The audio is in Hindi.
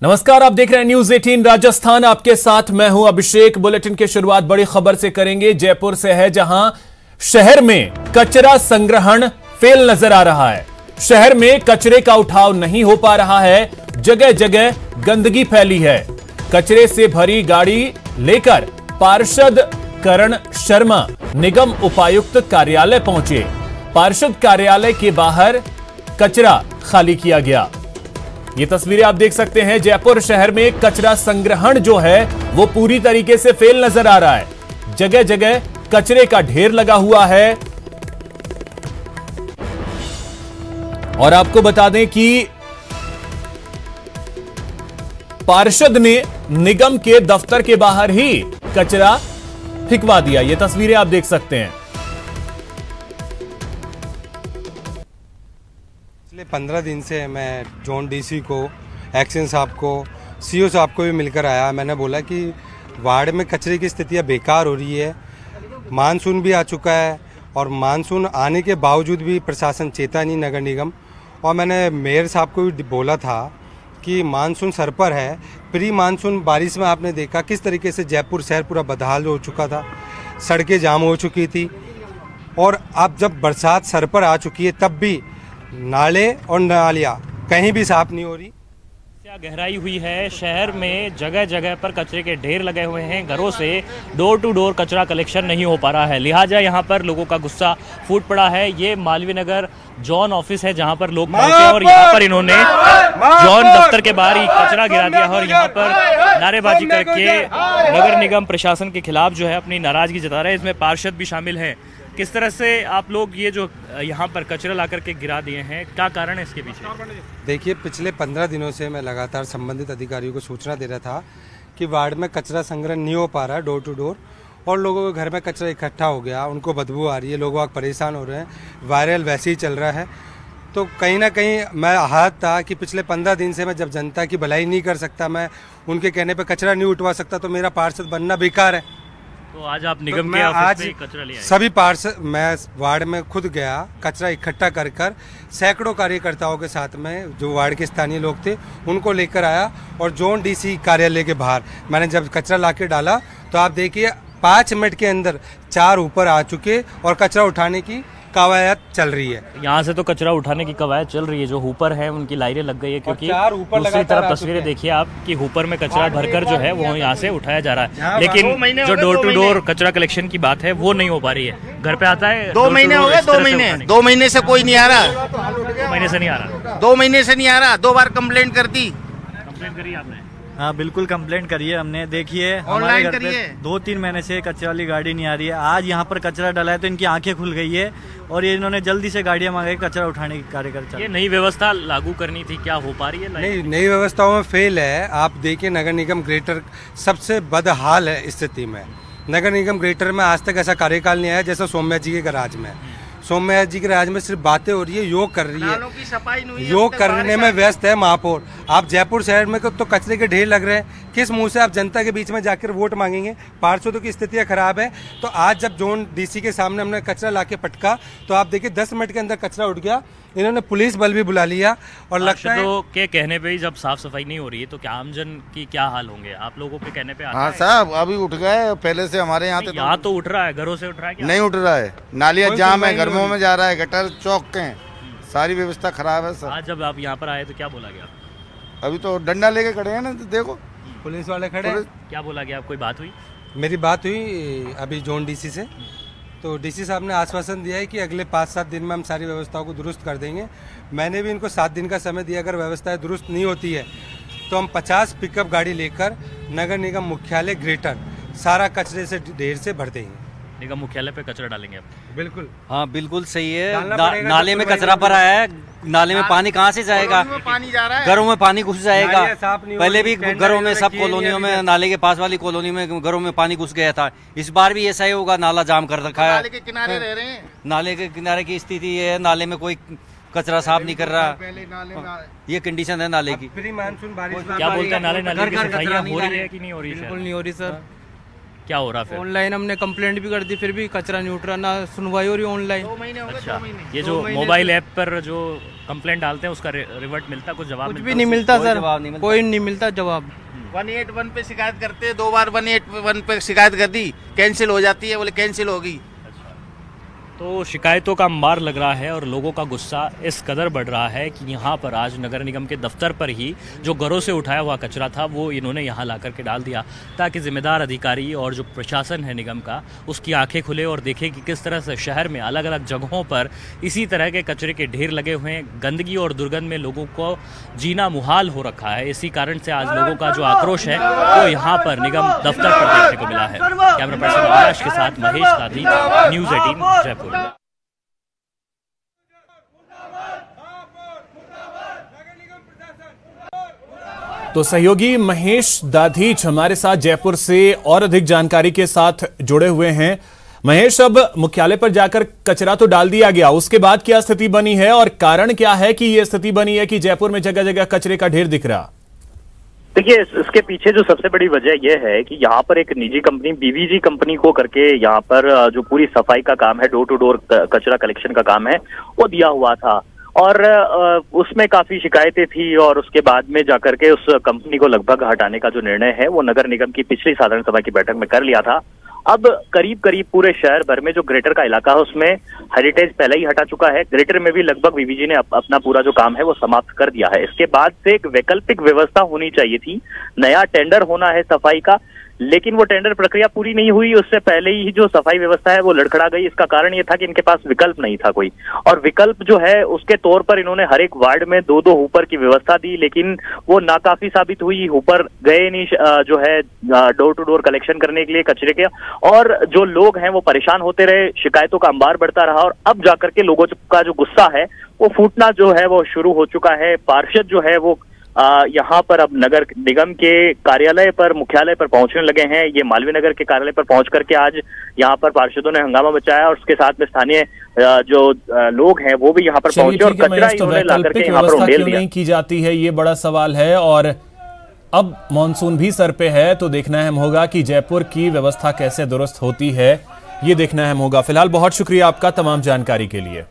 नमस्कार, आप देख रहे हैं न्यूज 18 राजस्थान। आपके साथ मैं हूं अभिषेक। बुलेटिन की शुरुआत बड़ी खबर से करेंगे। जयपुर से है, जहां शहर में कचरा संग्रहण फेल नजर आ रहा है। शहर में कचरे का उठाव नहीं हो पा रहा है। जगह जगह गंदगी फैली है। कचरे से भरी गाड़ी लेकर पार्षद करण शर्मा निगम उपायुक्त कार्यालय पहुंचे। पार्षद कार्यालय के बाहर कचरा खाली किया गया। ये तस्वीरें आप देख सकते हैं। जयपुर शहर में कचरा संग्रहण जो है वो पूरी तरीके से फेल नजर आ रहा है। जगह जगह कचरे का ढेर लगा हुआ है। और आपको बता दें कि पार्षद ने निगम के दफ्तर के बाहर ही कचरा फेंकवा दिया। ये तस्वीरें आप देख सकते हैं। पिछले 15 दिन से मैं जोन डीसी को, एक्शन साहब को, सीओ साहब को भी मिलकर आया। मैंने बोला कि वार्ड में कचरे की स्थितियाँ बेकार हो रही है। मानसून भी आ चुका है और मानसून आने के बावजूद भी प्रशासन चेता नहीं, नगर निगम। और मैंने मेयर साहब को भी बोला था कि मानसून सर पर है। प्री मानसून बारिश में आपने देखा किस तरीके से जयपुर शहर पूरा बदहाल हो चुका था, सड़कें जाम हो चुकी थी। और अब जब बरसात सर पर आ चुकी है तब भी नाले और नालियाँ कहीं भी साफ नहीं हो रही। गहराई हुई है। शहर में जगह जगह पर कचरे के ढेर लगे हुए हैं। घरों से डोर टू डोर कचरा कलेक्शन नहीं हो पा रहा है, लिहाजा यहाँ पर लोगों का गुस्सा फूट पड़ा है। ये मालवीय नगर जॉन ऑफिस है जहाँ पर लोग पहुंचे और यहाँ पर इन्होंने जॉन दफ्तर के बाहर ही कचरा गिरा दिया और यहाँ पर नारेबाजी करके नगर निगम प्रशासन के खिलाफ जो है अपनी नाराजगी जता रहे हैं। इसमें पार्षद भी शामिल हैं। किस तरह से आप लोग ये जो यहाँ पर कचरा ला करके गिरा दिए हैं, क्या कारण है इसके पीछे? देखिए, पिछले 15 दिनों से मैं लगातार संबंधित अधिकारियों को सूचना दे रहा था कि वार्ड में कचरा संग्रह नहीं हो पा रहा है डोर टू डोर, और लोगों के घर में कचरा इकट्ठा हो गया, उनको बदबू आ रही है, लोग परेशान हो रहे हैं, वायरल वैसे ही चल रहा है। तो कहीं ना कहीं मैं आहत था कि पिछले 15 दिन से मैं जब जनता की भलाई नहीं कर सकता, मैं उनके कहने पर कचरा नहीं उठवा सकता, तो मेरा पार्षद बनना बेकार है। तो आज आप निगम तो के ऑफिस में कचरा ले आए? सभी पार्षद, मैं वार्ड में खुद गया, कचरा इकट्ठा कर कर सैकड़ों कार्यकर्ताओं के साथ में जो वार्ड के स्थानीय लोग थे उनको लेकर आया और जोन डीसी कार्यालय के बाहर मैंने जब कचरा लाके डाला तो आप देखिए 5 मिनट के अंदर 4 ऊपर आ चुके और कचरा उठाने की कवायद चल रही है। यहाँ से तो कचरा उठाने की कवायद चल रही है। जो हुपर है उनकी लाइनें लग गई है, क्योंकि दूसरी तरफ तस्वीरें देखिए आप कि हुपर में कचरा भरकर जो है वो यहाँ से उठाया जा रहा है। लेकिन जो डोर टू डोर कचरा कलेक्शन की बात है वो नहीं हो पा रही है। घर पे आता है 2 महीने हो गए, 2 महीने से कोई नहीं आ रहा। 2 महीने से नहीं आ रहा। 2 महीने से नहीं आ रहा। 2 बार कंप्लेंट कर दी। कंप्लेंट करी आपने? हाँ बिल्कुल कंप्लेंट करिए हमने। देखिए हमारे घर पे 2-3 महीने से कचरा वाली गाड़ी नहीं आ रही है। आज यहाँ पर कचरा डला है तो इनकी आंखें खुल गई है और ये इन्होंने जल्दी से गाड़ियाँ मंगाई कचरा उठाने की कार्य कर। ये नई व्यवस्था लागू करनी थी, क्या हो पा रही है? नहीं, नई व्यवस्थाओं में फेल है। आप देखिए नगर निगम ग्रेटर सबसे बदहाल है स्थिति में। नगर निगम ग्रेटर में आज तक ऐसा कार्यकाल नहीं आया जैसा सोम्या जी के गराज में। सोम्या जी के राज में सिर्फ बातें हो रही है, योग कर रही है, योग करने में व्यस्त है महापौर। आप जयपुर शहर में तो कचरे के ढेर लग रहे हैं, किस मुंह से आप जनता के बीच में जाकर वोट मांगेंगे? पार्षदों की स्थितियां खराब है। तो आज जब जोन डीसी के सामने हमने कचरा लाके पटका तो आप देखिए 10 मिनट के अंदर कचरा उठ गया। इन्होंने पुलिस बल भी बुला लिया और लगता है के कहने पे ही जब साफ सफाई नहीं हो रही है तो क्या आमजन की क्या हाल होंगे? आप लोगों के कहने पे? हाँ साहब, अभी उठ गए। पहले से हमारे यहाँ तो उठ रहा है, घरों से उठ रहा है क्या? नहीं उठ रहा है। नालियाँ जाम है, घरों में जा रहा है, गटर चौक के हैं, सारी व्यवस्था खराब है सर। आज जब आप यहाँ पर आए तो क्या बोला गया? अभी तो डंडा लेके खड़े हैं ना, देखो पुलिस वाले खड़े। क्या बोला गया? कोई बात हुई? मेरी बात हुई अभी जोन डीसी से, तो डीसी साहब ने आश्वासन दिया है कि अगले 5-7 दिन में हम सारी व्यवस्थाओं को दुरुस्त कर देंगे। मैंने भी इनको 7 दिन का समय दिया। अगर व्यवस्थाएं दुरुस्त नहीं होती है तो हम 50 पिकअप गाड़ी लेकर नगर निगम मुख्यालय ग्रेटर सारा कचरे से ढेर से भर देंगे। निगम मुख्यालय पे कचरा डालेंगे आप? बिल्कुल। हाँ बिल्कुल सही है। नाले में कचरा भरा है, नाले में पानी कहाँ से जाएगा? पानी जा रहा है, घरों में पानी घुस जाएगा। पहले भी घरों में, सब कॉलोनियों में, नाले के पास वाली कॉलोनी में घरों में पानी घुस गया था। इस बार भी ऐसा ही होगा। नाला जाम कर रखा है। नाले के किनारे रह रहे हैं। नाले के किनारे की स्थिति ये है, नाले में कोई कचरा साफ नहीं कर रहा। ये कंडीशन है नाले की। प्री मानसून बारिश क्या बोलते हैं? नाले की सफाइयाँ हो रही है कि नहीं हो रही? बिल्कुल नहीं हो रही सर। क्या हो रहा फिर? ऑनलाइन हमने कंप्लेंट भी कर दी, फिर भी कचरा नहीं उठ रहा, ना सुनवाई हो रही ऑनलाइन। 2 महीने हो गए। अच्छा, 2 महीने ये जो मोबाइल ऐप पर जो कंप्लेंट डालते हैं उसका रिवर्ट मिलता, कुछ जवाब कुछ भी नहीं मिलता सर, कोई नहीं मिलता जवाब। 181 पे शिकायत करते हैं, 2 बार 181 पे शिकायत कर दी, कैंसिल हो जाती है, बोले कैंसिल होगी। तो शिकायतों का अंबार लग रहा है और लोगों का गुस्सा इस कदर बढ़ रहा है कि यहाँ पर आज नगर निगम के दफ्तर पर ही जो घरों से उठाया हुआ कचरा था वो इन्होंने यहाँ ला करके डाल दिया, ताकि जिम्मेदार अधिकारी और जो प्रशासन है निगम का उसकी आंखें खुले और देखे कि किस तरह से शहर में अलग अलग जगहों पर इसी तरह के कचरे के ढेर लगे हुए हैं। गंदगी और दुर्गंध में लोगों को जीना मुहाल हो रखा है। इसी कारण से आज लोगों का जो आक्रोश है वो यहाँ पर निगम दफ्तर पर देखने को मिला है। कैमरा पर्सन आकाश के साथ महेश दादी, न्यूज़ 18 जयपुर। तो सहयोगी महेश दाधीच हमारे साथ जयपुर से और अधिक जानकारी के साथ जुड़े हुए हैं। महेश, अब मुख्यालय पर जाकर कचरा तो डाल दिया गया, उसके बाद क्या स्थिति बनी है और कारण क्या है कि यह स्थिति बनी है कि जयपुर में जगह जगह कचरे का ढेर दिख रहा? देखिए, इसके पीछे जो सबसे बड़ी वजह यह है कि यहाँ पर एक निजी कंपनी बीवीजी कंपनी को करके यहाँ पर जो पूरी सफाई का काम है, डोर टू डोर कचरा कलेक्शन का काम है, वो दिया हुआ था और उसमें काफी शिकायतें थी और उसके बाद में जाकर के उस कंपनी को लगभग हटाने का जो निर्णय है वो नगर निगम की पिछली साधारण सभा की बैठक में कर लिया था। अब करीब करीब पूरे शहर भर में जो ग्रेटर का इलाका है उसमें हेरिटेज पहले ही हटा चुका है। ग्रेटर में भी लगभग बीवीजी ने अपना पूरा जो काम है वो समाप्त कर दिया है। इसके बाद से एक वैकल्पिक व्यवस्था होनी चाहिए थी, नया टेंडर होना है सफाई का, लेकिन वो टेंडर प्रक्रिया पूरी नहीं हुई। उससे पहले ही जो सफाई व्यवस्था है वो लड़खड़ा गई। इसका कारण ये था कि इनके पास विकल्प नहीं था कोई, और विकल्प जो है उसके तौर पर इन्होंने हर एक वार्ड में 2-2 हुपर की व्यवस्था दी, लेकिन वो नाकाफी साबित हुई। हुपर गए नहीं जो है डोर टू डोर कलेक्शन करने के लिए कचरे के, और जो लोग हैं वो परेशान होते रहे, शिकायतों का अंबार बढ़ता रहा और अब जाकर के लोगों का जो गुस्सा है वो फूटना जो है वो शुरू हो चुका है। पार्षद जो है वो यहाँ पर अब नगर निगम के कार्यालय पर, मुख्यालय पर पहुंचने लगे हैं। ये मालवीय नगर के कार्यालय पर पहुंच करके आज यहाँ पर पार्षदों ने हंगामा मचाया और उसके साथ में स्थानीय जो लोग हैं वो भी यहाँ पर पहुंचे और कचरा इन्होंने ला करके यहाँ पर उंडेल दिया। नहीं की जाती है, ये बड़ा सवाल है और अब मॉनसून भी सर पे है तो देखना अहम होगा कि जयपुर की व्यवस्था कैसे दुरुस्त होती है, ये देखना अहम होगा। फिलहाल बहुत शुक्रिया आपका तमाम जानकारी के लिए।